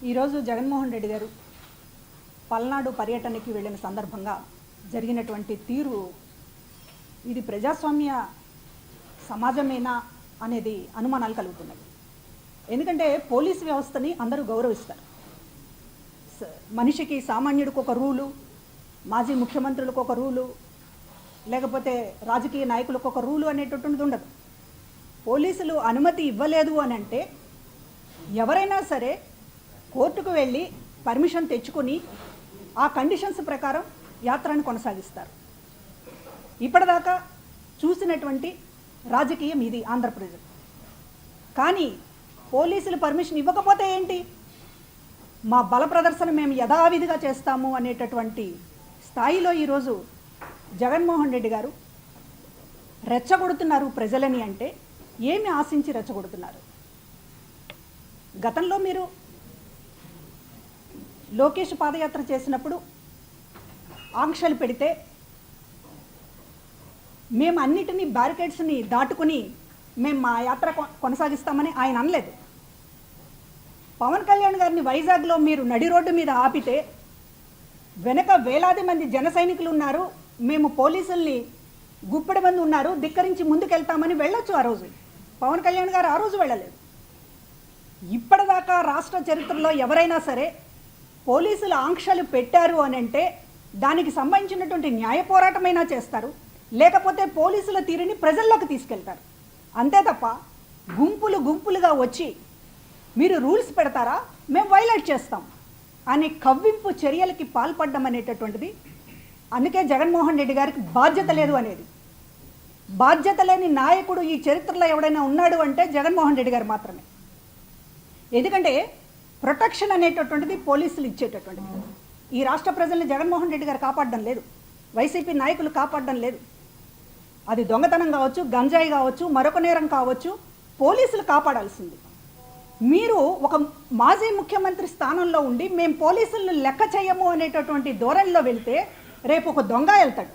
ఈరోజు జగన్మోహన్ రెడ్డి గారు పల్నాడు పర్యటనకి వెళ్ళిన సందర్భంగా జరిగినటువంటి తీరు ఇది ప్రజాస్వామ్య సమాజమేనా అనేది అనుమానాలు కలుగుతున్నాయి. ఎందుకంటే పోలీసు వ్యవస్థని అందరూ గౌరవిస్తారు. మనిషికి సామాన్యుడికి ఒక రూలు, మాజీ ముఖ్యమంత్రులకు ఒక రూలు, లేకపోతే రాజకీయ నాయకులకు ఒక రూలు అనేటటువంటిది ఉండదు. పోలీసులు అనుమతి ఇవ్వలేదు అని అంటే ఎవరైనా సరే కోర్టుకు వెళ్ళి పర్మిషన్ తెచ్చుకొని ఆ కండిషన్స్ ప్రకారం యాత్రను కొనసాగిస్తారు. ఇప్పటిదాకా చూసినటువంటి రాజకీయం ఇది ఆంధ్రప్రదేశ్. కానీ పోలీసులు పర్మిషన్ ఇవ్వకపోతే ఏంటి, మా బల ప్రదర్శన మేము యథావిధిగా చేస్తాము అనేటటువంటి స్థాయిలో ఈరోజు జగన్మోహన్ రెడ్డి గారు రెచ్చగొడుతున్నారు ప్రజలని. అంటే ఏమి ఆశించి రెచ్చగొడుతున్నారు? గతంలో మీరు లోకేష్ పాదయాత్ర చేసినప్పుడు ఆంక్షలు పెడితే మేము అన్నిటినీ బ్యారికేడ్స్ని దాటుకుని మేము మా యాత్ర కొనసాగిస్తామని ఆయన అనలేదు. పవన్ కళ్యాణ్ గారిని వైజాగ్లో మీరు నడి రోడ్డు మీద ఆపితే వెనక వేలాది మంది జన సైనికులు ఉన్నారు, మేము పోలీసుల్ని గుప్పెడి మంది ఉన్నారు, ధిక్కరించి ముందుకెళ్తామని వెళ్ళొచ్చు. ఆ రోజు పవన్ కళ్యాణ్ గారు ఆ రోజు వెళ్ళలేదు. ఇప్పటిదాకా రాష్ట్ర చరిత్రలో ఎవరైనా సరే పోలీసులు ఆంక్షలు పెట్టారు అని అంటే దానికి సంబంధించినటువంటి న్యాయ పోరాటమైనా చేస్తారు, లేకపోతే పోలీసుల తీరుని ప్రజల్లోకి తీసుకెళ్తారు. అంతే తప్ప గుంపులు గుంపులుగా వచ్చి మీరు రూల్స్ పెడతారా, మేము వైలేట్ చేస్తాం అని కవ్వింపు చర్యలకి పాల్పడడం అనేటటువంటిది. అందుకే జగన్మోహన్ రెడ్డి గారికి బాధ్యత లేదు అనేది. బాధ్యత లేని నాయకుడు ఈ చరిత్రలో ఎవడైనా ఉన్నాడు అంటే జగన్మోహన్ రెడ్డి గారు మాత్రమే. ఎందుకంటే ప్రొటెక్షన్ అనేటటువంటిది పోలీసులు ఇచ్చేటటువంటిది. ఈ రాష్ట్ర ప్రజల్ని జగన్మోహన్ రెడ్డి గారు కాపాడడం లేదు, వైసీపీ నాయకులు కాపాడడం లేదు. అది దొంగతనం కావచ్చు, గంజాయి కావచ్చు, మరొక నేరం కావచ్చు, పోలీసులు కాపాడాల్సింది. మీరు ఒక మాజీ ముఖ్యమంత్రి స్థానంలో ఉండి మేము పోలీసులను లెక్క చేయము అనేటటువంటి ధోరణిలో వెళ్తే రేపు ఒక దొంగ వెళ్తాడు,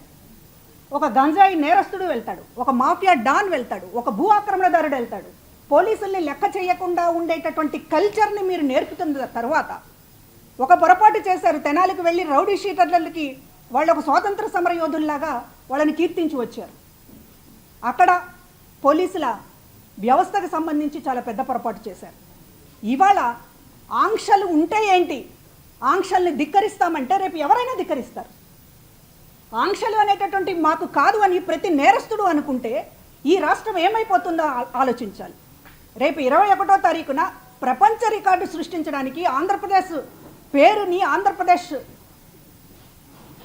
ఒక గంజాయి నేరస్తుడు వెళ్తాడు, ఒక మాఫియా డాన్ వెళ్తాడు, ఒక భూ ఆక్రమణదారుడు వెళ్తాడు. పోలీసుల్ని లెక్క చేయకుండా ఉండేటటువంటి కల్చర్ని మీరు నేర్పుతున్న తర్వాత ఒక పొరపాటు చేశారు. తెనాలికి వెళ్ళి రౌడీ షీటర్లకి వాళ్ళు ఒక స్వాతంత్ర సమర యోధుల్లాగా వాళ్ళని కీర్తించి వచ్చారు. అక్కడ పోలీసుల వ్యవస్థకు సంబంధించి చాలా పెద్ద పొరపాటు చేశారు. ఇవాళ ఆంక్షలు ఉంటే ఏంటి, ఆంక్షల్ని ధిక్కరిస్తామంటే రేపు ఎవరైనా ధిక్కరిస్తారు. ఆంక్షలు అనేటటువంటి మాకు కాదు అని ప్రతి నేరస్తుడు అనుకుంటే ఈ రాష్ట్రం ఏమైపోతుందో ఆలోచించాలి. రేపు 21వ తారీఖున ప్రపంచ రికార్డు సృష్టించడానికి ఆంధ్రప్రదేశ్ పేరుని, ఆంధ్రప్రదేశ్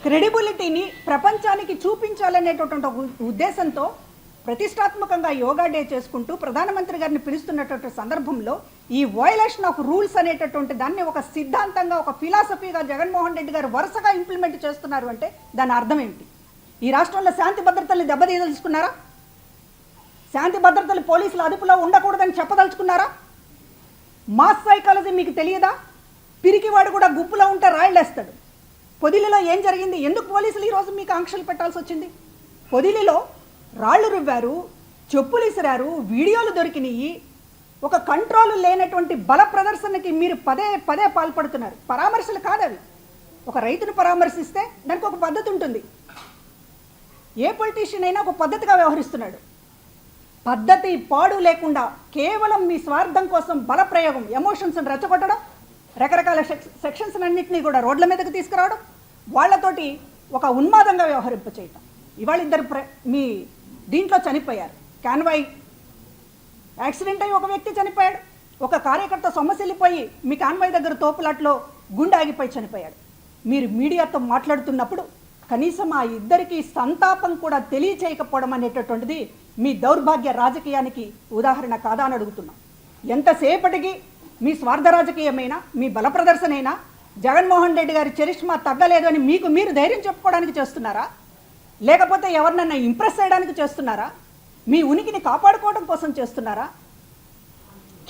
క్రెడిబిలిటీని ప్రపంచానికి చూపించాలనేటటువంటి ఉద్దేశంతో ప్రతిష్టాత్మకంగా యోగా డే చేసుకుంటూ ప్రధానమంత్రి గారిని పిలుస్తున్నటువంటి సందర్భంలో ఈ వయలేషన్ ఆఫ్ రూల్స్ అనేటటువంటి దాన్ని ఒక సిద్ధాంతంగా, ఒక ఫిలాసఫీగా జగన్మోహన్ రెడ్డి గారు వరుసగా ఇంప్లిమెంట్ చేస్తున్నారు అంటే దాని అర్థం ఏంటి? ఈ రాష్ట్రంలో శాంతి భద్రతల్ని దెబ్బతీయదలుచుకున్నారా? శాంతి భద్రతలు పోలీసుల అదుపులో ఉండకూడదని చెప్పదలుచుకున్నారా? మాస్ సైకాలజీ మీకు తెలియదా? పిరికివాడు కూడా గుంపులో ఉంటే రాయలేస్తాడు. పొదిలిలో ఏం జరిగింది? ఎందుకు పోలీసులు ఈరోజు మీకు ఆంక్షలు పెట్టాల్సి వచ్చింది? పొదిలిలో రాళ్లు రువ్వారు, చెప్పులు ఇసిరారు, వీడియోలు దొరికినాయి. ఒక కంట్రోల్ లేనటువంటి బల ప్రదర్శనకి మీరు పదే పదే పాల్పడుతున్నారు. పరామర్శలు కాదవి. ఒక రైతును పరామర్శిస్తే దానికి ఒక పద్ధతి ఉంటుంది. ఏ పొలిటీషియన్ అయినా ఒక పద్ధతిగా వ్యవహరిస్తున్నాడు. పద్ధతి పాడు లేకుండా కేవలం మీ స్వార్థం కోసం బలప్రయోగం, ఎమోషన్స్ని రెచ్చగొట్టడం, రకరకాల సెక్షన్స్ అన్నింటినీ కూడా రోడ్ల మీదకి తీసుకురావడం, వాళ్లతోటి ఒక ఉన్మాదంగా వ్యవహరింప చేయటం. ఇవాళ ఇద్దరు మీ దీంట్లో చనిపోయారు. కాన్వాయ్ యాక్సిడెంట్ అయ్యి ఒక వ్యక్తి చనిపోయాడు. ఒక కార్యకర్త సొమ్మసిల్లిపోయి మీ కాన్వాయ్ దగ్గర తోపులాట్లో గుండె ఆగిపోయి చనిపోయాడు. మీరు మీడియాతో మాట్లాడుతున్నప్పుడు కనీసం ఆ ఇద్దరికి సంతాపం కూడా తెలియచేయకపోవడం అనేటటువంటిది మీ దౌర్భాగ్య రాజకీయానికి ఉదాహరణ కాదా అని అడుగుతున్నాం. ఎంతసేపటికి మీ స్వార్థ రాజకీయమైనా, మీ బల ప్రదర్శనైనా జగన్మోహన్ రెడ్డి గారి చరిష్మా తగ్గలేదు అని మీకు మీరు ధైర్యం చెప్పుకోవడానికి చేస్తున్నారా, లేకపోతే ఎవరినన్నా ఇంప్రెస్ చేయడానికి చేస్తున్నారా, మీ ఉనికిని కాపాడుకోవడం కోసం చేస్తున్నారా?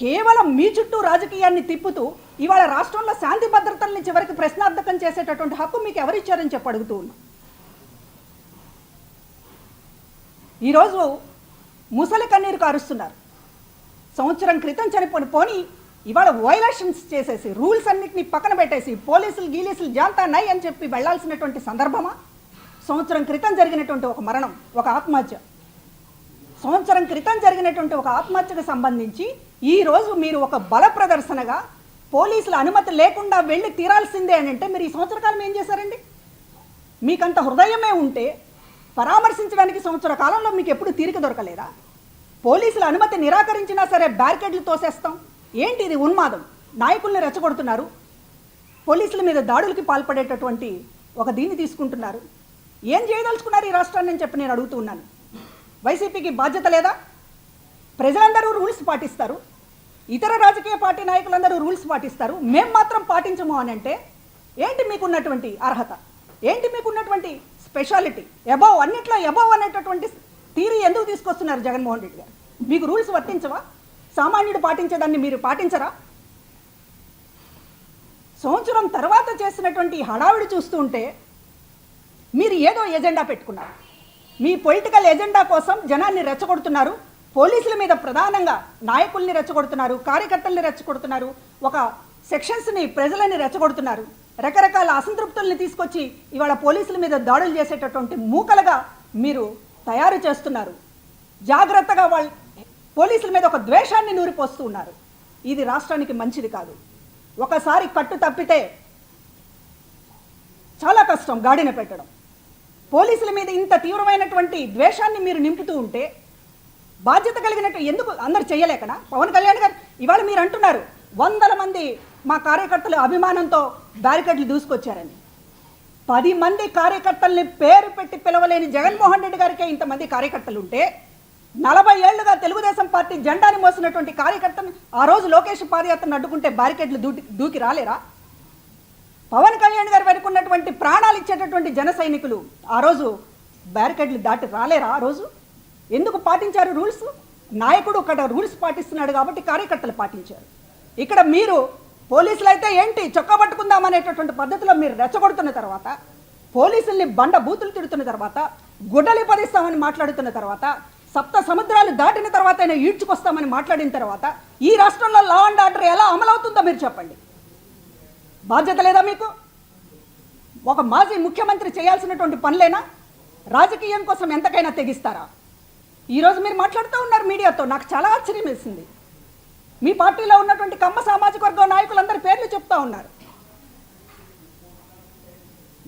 కేవలం మీ చుట్టూ రాజకీయాన్ని తిప్పుతూ ఇవాళ రాష్ట్రంలో శాంతి భద్రతల్ని చివరికి ప్రశ్నార్థకం చేసేటటువంటి హక్కు మీకు ఎవరిచ్చారని చెప్పి అడుగుతూ ఉన్నాం. ఈరోజు ముసలి కన్నీరు కారుస్తున్నారు. సంవత్సరం క్రితం చనిపోని, పోనీ ఇవాళ వయలేషన్స్ చేసేసి రూల్స్ అన్నిటిని పక్కన పెట్టేసి పోలీసులు గీలీసులు జాంతా నై అని చెప్పి వెళ్లాల్సినటువంటి సందర్భమా? సంవత్సరం క్రితం జరిగినటువంటి ఒక మరణం, ఒక ఆత్మహత్య, సంవత్సరం క్రితం జరిగినటువంటి ఒక ఆత్మహత్యకు సంబంధించి ఈరోజు మీరు ఒక బల ప్రదర్శనగా పోలీసుల అనుమతి లేకుండా వెళ్ళి తీరాల్సిందే అని అంటే మీరు ఈ సంవత్సర కాలం ఏం చేశారండి? మీకంత హృదయమే ఉంటే పరామర్శించడానికి సంవత్సర కాలంలో మీకు ఎప్పుడు తీరిక దొరకలేదా? పోలీసుల అనుమతి నిరాకరించినా సరే బ్యారికేడ్లు తోసేస్తాం. ఏంటి ఇది? ఉన్మాదం. నాయకుల్ని రెచ్చగొడుతున్నారు, పోలీసుల మీద దాడులకి పాల్పడేటటువంటి ఒక దీన్ని తీసుకుంటున్నారు. ఏం చేయదలుచుకున్నారు ఈ రాష్ట్రాన్ని అని చెప్పి నేను అడుగుతూ ఉన్నాను. వైసీపీకి బాధ్యత లేదా? ప్రజలందరూ రూల్స్ పాటిస్తారు, ఇతర రాజకీయ పార్టీ నాయకులందరూ రూల్స్ పాటిస్తారు, మేము మాత్రం పాటించము అని అంటే ఏంటి మీకున్నటువంటి అర్హత? ఏంటి మీకున్నటువంటి స్పెషాలిటీ? అబౌవ్, అన్నిట్లో అబౌవ్ అనేటటువంటి థీరీ ఎందుకు తీసుకొస్తున్నారు జగన్మోహన్ రెడ్డి గారు? మీకు రూల్స్ వర్తించవా? సామాన్యుడు పాటించేదాన్ని మీరు పాటించరా? సంవత్సరం తర్వాత చేసినటువంటి హడావిడి చూస్తూ ఉంటే మీరు ఏదో ఎజెండా పెట్టుకున్నారు. మీ పొలిటికల్ ఎజెండా కోసం జనాన్ని రెచ్చగొడుతున్నారు, పోలీసుల మీద ప్రధానంగా నాయకుల్ని రెచ్చగొడుతున్నారు, కార్యకర్తల్ని రెచ్చగొడుతున్నారు, ఒక సెక్షన్స్ని ప్రజలని రెచ్చగొడుతున్నారు, రకరకాల అసంతృప్తుల్ని తీసుకొచ్చి ఇవాళ పోలీసుల మీద దాడులు చేసేటటువంటి మూకలుగా మీరు తయారు చేస్తున్నారు. జాగ్రత్తగా వాళ్ళ పోలీసుల మీద ఒక ద్వేషాన్ని నూరిపోస్తూ ఉన్నారు. ఇది రాష్ట్రానికి మంచిది కాదు. ఒకసారి కట్టు తప్పితే చాలా కష్టం గాడిన పెట్టడం. పోలీసుల మీద ఇంత తీవ్రమైనటువంటి ద్వేషాన్ని మీరు నింపుతూ ఉంటే బాధ్యత కలిగినట్టు ఎందుకు అందరు చేయలేకనా? పవన్ కళ్యాణ్ గారు ఇవాళ మీరు అంటున్నారు 100 మంది మా కార్యకర్తలు అభిమానంతో బ్యారికేడ్లు దూసుకొచ్చారని. 10 మంది కార్యకర్తల్ని పేరు పెట్టి పిలవలేని జగన్మోహన్ రెడ్డి గారికే ఇంతమంది కార్యకర్తలు ఉంటే 40 ఏళ్లుగా తెలుగుదేశం పార్టీ జెండాని మోసినటువంటి కార్యకర్తను ఆ రోజు లోకేష్ పాదయాత్రను అడ్డుకుంటే బ్యారికేడ్లు దూకి రాలేరా? పవన్ కళ్యాణ్ గారు వెనుకున్నటువంటి ప్రాణాలు ఇచ్చేటటువంటి జన సైనికులు ఆ రోజు బ్యారికేడ్లు దాటి రాలేరా? ఆ రోజు ఎందుకు పాటించారు రూల్స్? నాయకుడు ఇక్కడ రూల్స్ పాటిస్తున్నాడు కాబట్టి కార్యకర్తలు పాటించారు. ఇక్కడ మీరు పోలీసులు అయితే ఏంటి చొక్కా పట్టుకుందామనేటటువంటి పద్ధతిలో మీరు రెచ్చగొడుతున్న తర్వాత, పోలీసుల్ని బండ బూతులు తిడుతున్న తర్వాత, గుడ్డలి పదిస్తామని మాట్లాడుతున్న తర్వాత, సప్త సముద్రాలు దాటిన తర్వాత అయినా ఈడ్చుకొస్తామని మాట్లాడిన తర్వాత ఈ రాష్ట్రంలో లా అండ్ ఆర్డర్ ఎలా అమలవుతుందో మీరు చెప్పండి. బాధ్యత లేదా మీకు? ఒక మాజీ ముఖ్యమంత్రి చేయాల్సినటువంటి పనులేనా? రాజకీయం కోసం ఎంతకైనా తెగిస్తారా? ఈరోజు మీరు మాట్లాడుతూ ఉన్నారు మీడియాతో, నాకు చాలా ఆశ్చర్యం వేసింది. మీ పార్టీలో ఉన్నటువంటి కమ్మ సామాజిక వర్గం నాయకులందరి పేర్లు చెప్తా ఉన్నారు.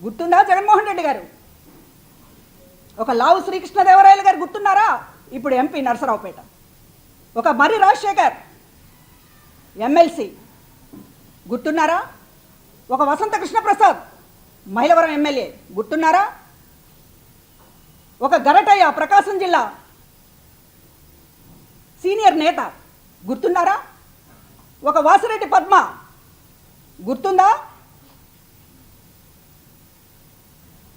గుర్తుందా జగన్మోహన్ రెడ్డి గారు? ఒక లావు శ్రీకృష్ణదేవరాయలు గారు గుర్తున్నారా? ఇప్పుడు ఎంపీ నరసరావుపేట. ఒక మర్రి రాజశేఖర్ ఎమ్మెల్సీ గుర్తున్నారా? ఒక వసంత కృష్ణప్రసాద్ మైలవరం ఎమ్మెల్యే గుర్తున్నారా? ఒక గరటయ్య ప్రకాశం జిల్లా సీనియర్ నేత గుర్తున్నారా? ఒక వాసిరెడ్డి పద్మ గుర్తుందా?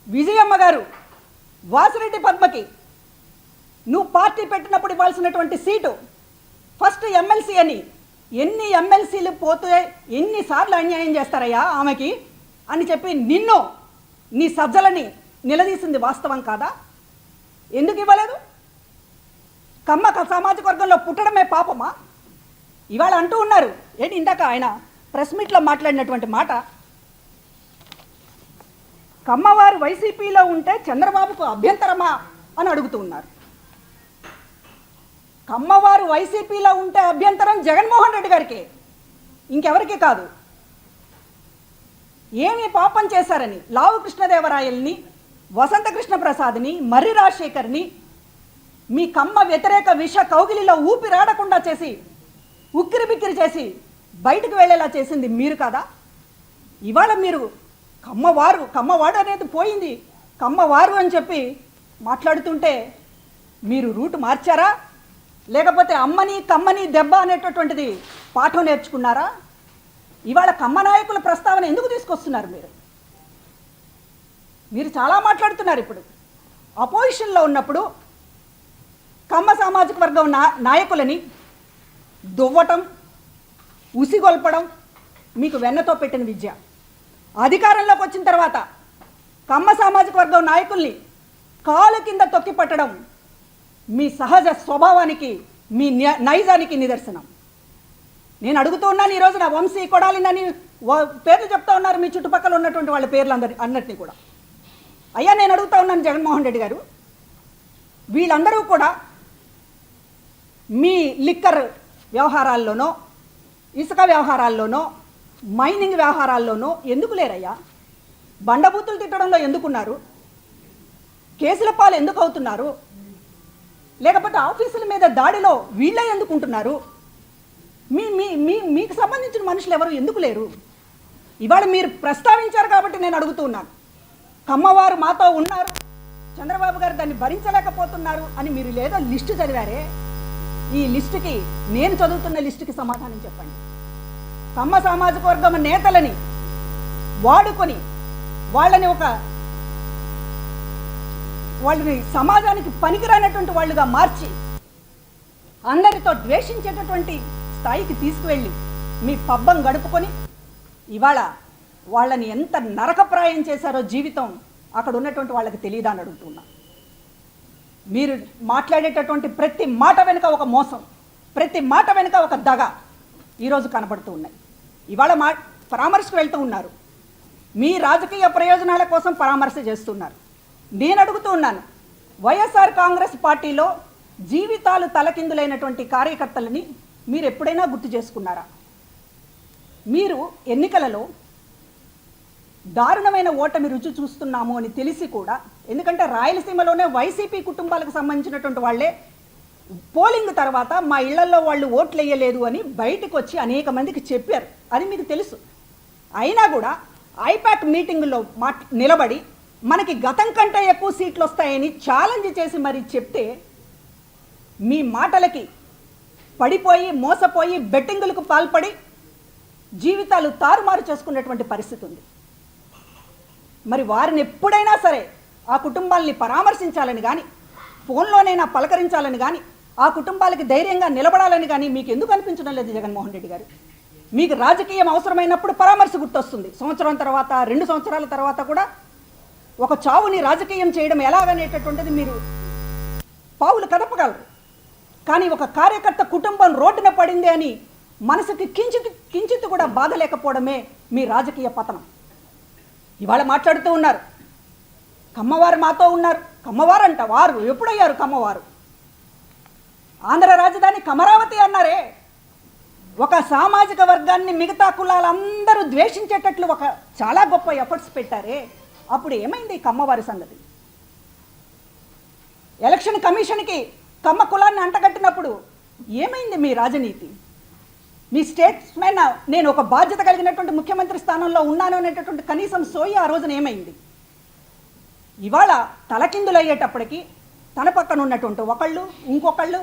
విజయమ్మ గారు వాసిరెడ్డి పద్మకి నువ్వు పార్టీ పెట్టినప్పుడు ఇవ్వాల్సినటువంటి సీటు ఫస్ట్ ఎమ్మెల్సీ అని ఎన్ని ఎమ్మెల్సీలు పోతే ఎన్నిసార్లు అన్యాయం చేస్తారయ్యా ఆమెకి అని చెప్పి నిన్ను నీ సజ్జలని నిలదీసింది వాస్తవం కాదా? ఎందుకు ఇవ్వలేదు? కమ్మ సామాజిక వర్గంలో పుట్టడమే పాపమా? ఇవాళ అంటూ ఉన్నారు ఏంటి, ఇందాక ఆయన ప్రెస్ మీట్లో మాట్లాడినటువంటి మాట, కమ్మవారు వైసీపీలో ఉంటే చంద్రబాబుకు అభ్యంతరమా అని అడుగుతూ ఉన్నారు. కమ్మవారు వైసీపీలో ఉంటే అభ్యంతరం జగన్మోహన్ రెడ్డి గారికి, ఇంకెవరికి కాదు. ఏమి పాపం చేశారని లావు కృష్ణదేవరాయల్ని, వసంత కృష్ణప్రసాద్ని, మర్రి రాజశేఖర్ని మీ కమ్మ వ్యతిరేక విష కౌగిలిలో ఊపిరాడకుండా చేసి ఉక్కిరి బిక్కిరి చేసి బయటకు వెళ్ళేలా చేసింది మీరు కదా? ఇవాళ మీరు కమ్మవాడు అనేది పోయింది, కమ్మవారు అని చెప్పి మాట్లాడుతుంటే మీరు రూట్ మార్చారా? లేకపోతే అమ్మని కమ్మని దెబ్బ అనేటటువంటిది పాఠం నేర్చుకున్నారా? ఇవాళ కమ్మ నాయకుల ప్రస్తావన ఎందుకు తీసుకొస్తున్నారు? మీరు చాలా మాట్లాడుతున్నారు. ఇప్పుడు అపోజిషన్లో ఉన్నప్పుడు కమ్మ సామాజిక వర్గం నాయకులని దువ్వటం, ఉసిగొల్పడం మీకు వెన్నతో పెట్టిన విద్య. అధికారంలోకి వచ్చిన తర్వాత కమ్మ సామాజిక వర్గం నాయకుల్ని కాలు కింద తొక్కి పట్టడం మీ సహజ స్వభావానికి, మీ నైజానికి నిదర్శనం. నేను అడుగుతూ ఉన్నాను ఈరోజు నా వంశీ కొడాలినని పేర్లు చెప్తా ఉన్నారు మీ చుట్టుపక్కల ఉన్నటువంటి వాళ్ళ పేర్లు అన్నిటినీ కూడా. అయ్యా నేను అడుగుతా ఉన్నాను జగన్మోహన్ రెడ్డి గారు, వీళ్ళందరూ కూడా మీ లిక్కర్ వ్యవహారాల్లోనో, ఇసుక వ్యవహారాల్లోనో, మైనింగ్ వ్యవహారాల్లోనో ఎందుకు లేరయ్యా? బండబూతులు తిట్టడంలో ఎందుకున్నారు? కేసుల పాలు ఎందుకు అవుతున్నారు? లేకపోతే ఆఫీసుల మీద దాడిలో వీళ్ళే ఎందుకుంటున్నారు? మీకు సంబంధించిన మనుషులు ఎవరు ఎందుకు లేరు? ఇవాళ మీరు ప్రస్తావించారు కాబట్టి నేను అడుగుతున్నాను. కమ్మవారు మాతో ఉన్నారు, చంద్రబాబు గారు దాన్ని భరించలేకపోతున్నారు అని మీరు లేదో లిస్టు చదివారే, ఈ లిస్టుకి, నేను చదువుతున్న లిస్టుకి సమాధానం చెప్పండి. కమ్మ సామాజిక వర్గం నేతలని వాడుకొని వాళ్ళని సమాజానికి పనికిరానటువంటి వాళ్ళుగా మార్చి అందరితో ద్వేషించేటటువంటి స్థాయికి తీసుకువెళ్ళి మీ పబ్బం గడుపుకొని ఇవాళ వాళ్ళని ఎంత నరకప్రాయం చేశారో జీవితం అక్కడ ఉన్నటువంటి వాళ్ళకి తెలియదా అని అడుగుతున్నా. మీరు మాట్లాడేటటువంటి ప్రతి మాట వెనుక ఒక మోసం, ప్రతి మాట వెనుక ఒక దగ ఈరోజు కనబడుతూ ఉన్నాయి. ఇవాళ పరామర్శకు వెళ్తూ ఉన్నారు, మీ రాజకీయ ప్రయోజనాల కోసం పరామర్శ చేస్తున్నారు. నేను అడుగుతూ ఉన్నాను, వైఎస్ఆర్ కాంగ్రెస్ పార్టీలో జీవితాలు తలకిందులైనటువంటి కార్యకర్తలని మీరు ఎప్పుడైనా గుర్తు చేసుకున్నారా? మీరు ఎన్నికలలో దారుణమైన ఓటమి రుచి చూస్తున్నాము అని తెలిసి కూడా, ఎందుకంటే రాయలసీమలోనే వైసీపీ కుటుంబాలకు సంబంధించినటువంటి వాళ్ళే పోలింగ్ తర్వాత మా ఇళ్లలో వాళ్ళు ఓట్లు వేయలేదు అని బయటకు వచ్చి అనేక మందికి చెప్పారు, అది మీకు తెలుసు. అయినా కూడా ఐపాక్ మీటింగులో నిలబడి మనకి గతం కంటే ఎక్కువ సీట్లు వస్తాయని ఛాలెంజ్ చేసి మరి చెప్తే మీ మాటలకి పడిపోయి మోసపోయి బెట్టింగులకు పాల్పడి జీవితాలు తారుమారు చేసుకునేటువంటి పరిస్థితి ఉంది. మరి వారిని ఎప్పుడైనా సరే ఆ కుటుంబాలని పరామర్శించాలని కానీ, ఫోన్లోనైనా పలకరించాలని కానీ, ఆ కుటుంబాలకి ధైర్యంగా నిలబడాలని కానీ మీకు ఎందుకు అనిపించడం లేదు జగన్మోహన్ రెడ్డి గారు? మీకు రాజకీయం అవసరమైనప్పుడు పరామర్శ గుర్తొస్తుంది, సంవత్సరం తర్వాత 2 సంవత్సరాల తర్వాత కూడా ఒక చావుని రాజకీయం చేయడం ఎలాగనేటటువంటిది మీరు పావులు కదపగలరు. కానీ ఒక కార్యకర్త కుటుంబం రోడ్డున పడింది అని మనసుకి కించిత్ కూడా బాధ లేకపోవడమే మీ రాజకీయ పతనం. ఇవాళ మాట్లాడుతూ ఉన్నారు, కమ్మవారు మాతో ఉన్నారు. కమ్మవారు అంట, వారు ఎప్పుడయ్యారు కమ్మవారు? ఆంధ్ర రాజధాని కమరావతి అన్నారే. ఒక సామాజిక వర్గాన్ని మిగతా కులాలందరూ ద్వేషించేటట్లు ఒక చాలా గొప్ప ఎఫర్ట్స్ పెట్టారే, అప్పుడు ఏమైంది కమ్మవారి సంగతి? ఎలక్షన్ కమిషన్కి కమ్మ కులాన్ని అంటగట్టినప్పుడు ఏమైంది మీ రాజనీతి? మీ స్టేట్స్మెన్ నేను ఒక బాధ్యత కలిగినటువంటి ముఖ్యమంత్రి స్థానంలో ఉన్నాను అనేటటువంటి కనీసం సోయి ఆ రోజున ఏమైంది? ఇవాళ తలకిందులయ్యేటప్పటికీ తన పక్కన ఉన్నటువంటి ఒకళ్ళు ఇంకొకళ్ళు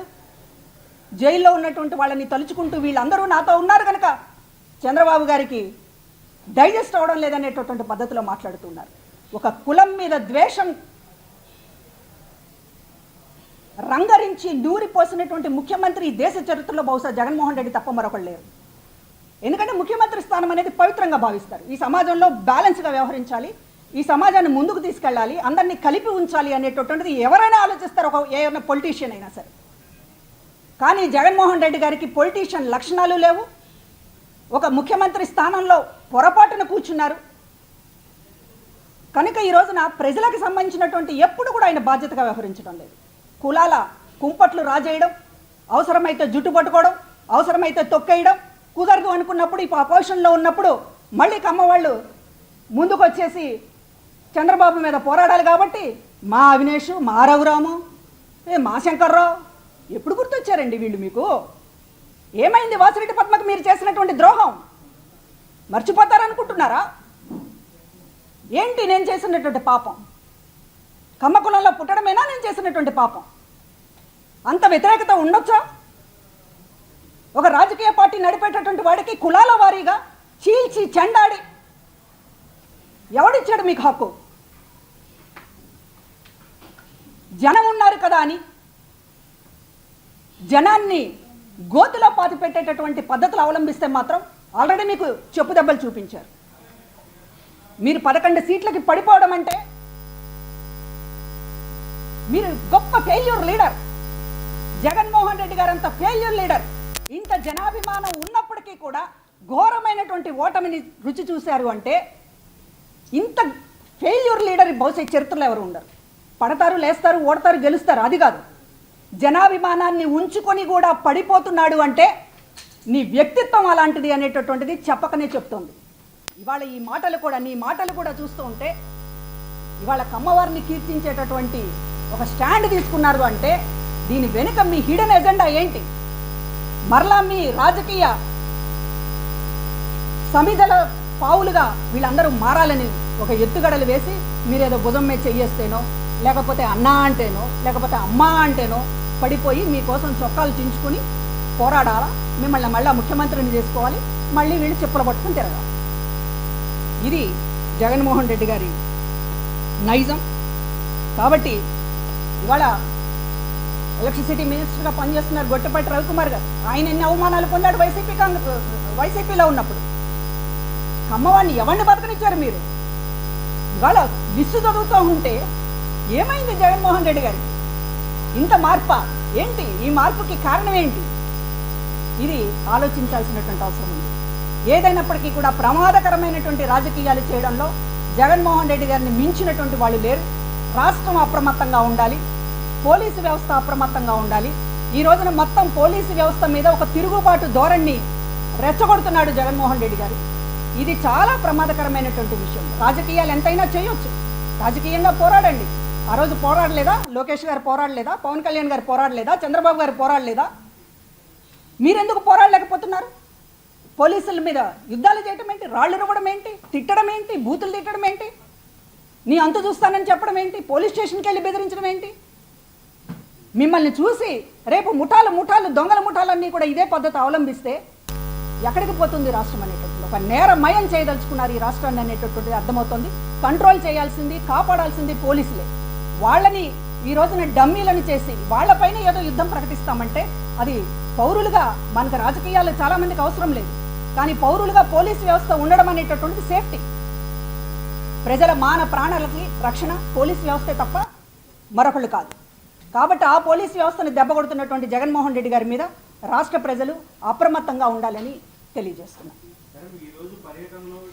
జైల్లో ఉన్నటువంటి వాళ్ళని తలుచుకుంటూ వీళ్ళందరూ నాతో ఉన్నారు కనుక చంద్రబాబు గారికి డైజెస్ట్ అవ్వడం లేదనేటటువంటి పద్ధతిలో మాట్లాడుతున్నారు. ఒక కులం మీద ద్వేషం రంగరించి నూరిపోసినటువంటి ముఖ్యమంత్రి దేశ చరిత్రలో బహుశా జగన్మోహన్ రెడ్డి తప్ప మరొకళ్ళు లేరు. ఎందుకంటే ముఖ్యమంత్రి స్థానం అనేది పవిత్రంగా భావిస్తారు. ఈ సమాజంలో బ్యాలెన్స్గా వ్యవహరించాలి, ఈ సమాజాన్ని ముందుకు తీసుకెళ్ళాలి, అందరినీ కలిపి ఉంచాలి అనేటటువంటిది ఎవరైనా ఆలోచిస్తారు, ఏమైనా పొలిటీషియన్ అయినా సరే. కానీ జగన్మోహన్ రెడ్డి గారికి పొలిటీషియన్ లక్షణాలు లేవు. ఒక ముఖ్యమంత్రి స్థానంలో పొరపాటున కూర్చున్నారు కనుక ఈ రోజున ప్రజలకు సంబంధించినటువంటి ఎప్పుడు కూడా ఆయన బాధ్యతగా వ్యవహరించడం లేదు. కులాల కుంపట్లు రాజేయడం, అవసరమైతే జుట్టు పట్టుకోవడం, అవసరమైతే తొక్కేయడం, కుదరదు అనుకున్నప్పుడు ఈ అపోజిషన్లో ఉన్నప్పుడు మళ్ళీ కమ్మవాళ్ళు ముందుకు వచ్చేసి చంద్రబాబు మీద పోరాడాలి కాబట్టి మా అవినేష్, మా రఘురాము, మా శంకర్రావు ఎప్పుడు గుర్తొచ్చారండి వీళ్ళు మీకు? ఏమైంది వాసిరెడ్డి పద్మకు మీరు చేసినటువంటి ద్రోహం? మర్చిపోతారనుకుంటున్నారా? ఏంటి నేను చేసినటువంటి పాపం? కమ్మ కులంలో పుట్టడమేనా నేను చేసినటువంటి పాపం? అంత వ్యతిరేకత ఉండొచ్చా? ఒక రాజకీయ పార్టీ నడిపేటటువంటి వాడికి కులాల వారీగా చీల్చి చెండాడి ఎవడిచ్చాడు మీకు హక్కు? జనం ఉన్నారు కదా అని జనాన్ని గోతులో పాతి పెట్టేటటువంటి పద్ధతులు అవలంబిస్తే మాత్రం ఆల్రెడీ మీకు చెప్పు దెబ్బలు చూపించారు. మీరు 11 సీట్లకి పడిపోవడం అంటే మీరు గొప్ప ఫెయిల్యూర్ లీడర్. జగన్మోహన్ రెడ్డి గారు అంత ఫెయిల్యూర్ లీడర్ ఇంత జనాభిమానం ఉన్నప్పటికీ కూడా ఘోరమైనటువంటి ఓటమిని రుచి చూశారు అంటే ఇంత ఫెయిల్యూర్ లీడర్ బహుశా చరిత్రలో ఎవరు ఉండరు. పడతారు, లేస్తారు, ఓడతారు, గెలుస్తారు, అది కాదు. జనాభిమానాన్ని ఉంచుకొని కూడా పడిపోతున్నాడు అంటే నీ వ్యక్తిత్వం అలాంటిది అనేటటువంటిది చెప్పకనే చెప్తోంది. ఇవాళ ఈ మాటలు కూడా, నీ మాటలు కూడా చూస్తూ ఉంటే ఇవాళ కమ్మవారిని కీర్తించేటటువంటి ఒక స్టాండ్ తీసుకున్నారు అంటే దీని వెనుక మీ హిడెన్ ఎజెండా ఏంటి? మరలా మీ రాజకీయ సమిధల పావులుగా వీళ్ళందరూ మారాలని ఒక ఎత్తుగడలు వేసి మీరేదో భుజం మీద చెయ్యేస్తేనో, లేకపోతే అన్నా అంటేనో, లేకపోతే అమ్మా అంటేనో పడిపోయి మీకోసం చొక్కాలు చించుకుని పోరాడాలా, మిమ్మల్ని మళ్ళీ ముఖ్యమంత్రిని చేసుకోవాలి, మళ్ళీ వీళ్ళు చెప్పులు పట్టుకుని తిరగాలి. ఇది జగన్మోహన్ రెడ్డి గారి నైజం. కాబట్టి ఇవాళ ఎలక్ట్రిసిటీ మినిస్టర్గా పనిచేస్తున్నారు గొట్టపాటి రవికుమార్ గారు. ఆయన ఎన్ని అవమానాలు పొందాడు వైసీపీలో ఉన్నప్పుడు. కమ్మవాడిని ఎవరిని బతకనిచ్చారు మీరు? ఇవాళ లిస్టు చదువుతూ ఉంటే ఏమైంది జగన్మోహన్ రెడ్డి గారికి? ఇంత మార్పా ఏంటి? ఈ మార్పుకి కారణం ఏంటి? ఇది ఆలోచించాల్సినటువంటి అవసరం ఉంది. ఏదైనప్పటికీ కూడా ప్రమాదకరమైనటువంటి రాజకీయాలు చేయడంలో జగన్మోహన్ రెడ్డి గారిని మించినటువంటి వాళ్ళు లేరు. రాష్ట్రం అప్రమత్తంగా ఉండాలి, పోలీసు వ్యవస్థ అప్రమత్తంగా ఉండాలి. ఈ రోజున మొత్తం పోలీసు వ్యవస్థ మీద ఒక తిరుగుబాటు ధోరణి రెచ్చగొడుతున్నాడు జగన్మోహన్ రెడ్డి గారు. ఇది చాలా ప్రమాదకరమైనటువంటి విషయం. రాజకీయాలు ఎంతైనా చేయొచ్చు, రాజకీయంగా పోరాడండి. ఆ రోజు పోరాడలేదా? లోకేష్ గారు పోరాడలేదా? పవన్ కళ్యాణ్ గారు పోరాడలేదా? చంద్రబాబు గారు పోరాడలేదా? మీరెందుకు పోరాడలేకపోతున్నారు? పోలీసుల మీద యుద్ధాలు చేయటం ఏంటి? రాళ్ళు ఇవ్వడం ఏంటి? తిట్టడం ఏంటి? బూతులు తిట్టడం ఏంటి? నీ అంతు చూస్తానని చెప్పడం ఏంటి? పోలీస్ స్టేషన్కి వెళ్ళి బెదిరించడం ఏంటి? మిమ్మల్ని చూసి రేపు ముఠాలు దొంగల ముఠాలన్నీ కూడా ఇదే పద్ధతి అవలంబిస్తే ఎక్కడికి పోతుంది రాష్ట్రం అనేటటువంటి ఒక నేరమయం చేయదలుచుకున్నారు ఈ రాష్ట్రాన్ని అనేటటువంటిది అర్థమవుతుంది. కంట్రోల్ చేయాల్సింది, కాపాడాల్సింది పోలీసులే. వాళ్ళని ఈ రోజున డమ్మీలను చేసి వాళ్ళపైన ఏదో యుద్ధం ప్రకటిస్తామంటే అది పౌరులుగా మనకు రాజకీయాలు చాలా మందికి అవసరం లేదు, కానీ పౌరులుగా పోలీసు వ్యవస్థ ఉండడం అనేటటువంటిది సేఫ్టీ. ప్రజల మాన ప్రాణాలకి రక్షణ పోలీసు వ్యవస్థే తప్ప మరొకళ్ళు కాదు. కాబట్టి ఆ పోలీసు వ్యవస్థను దెబ్బకొడుతున్నటువంటి జగన్మోహన్ రెడ్డి గారి మీద రాష్ట్ర ప్రజలు అప్రమత్తంగా ఉండాలని తెలియజేస్తున్నారు.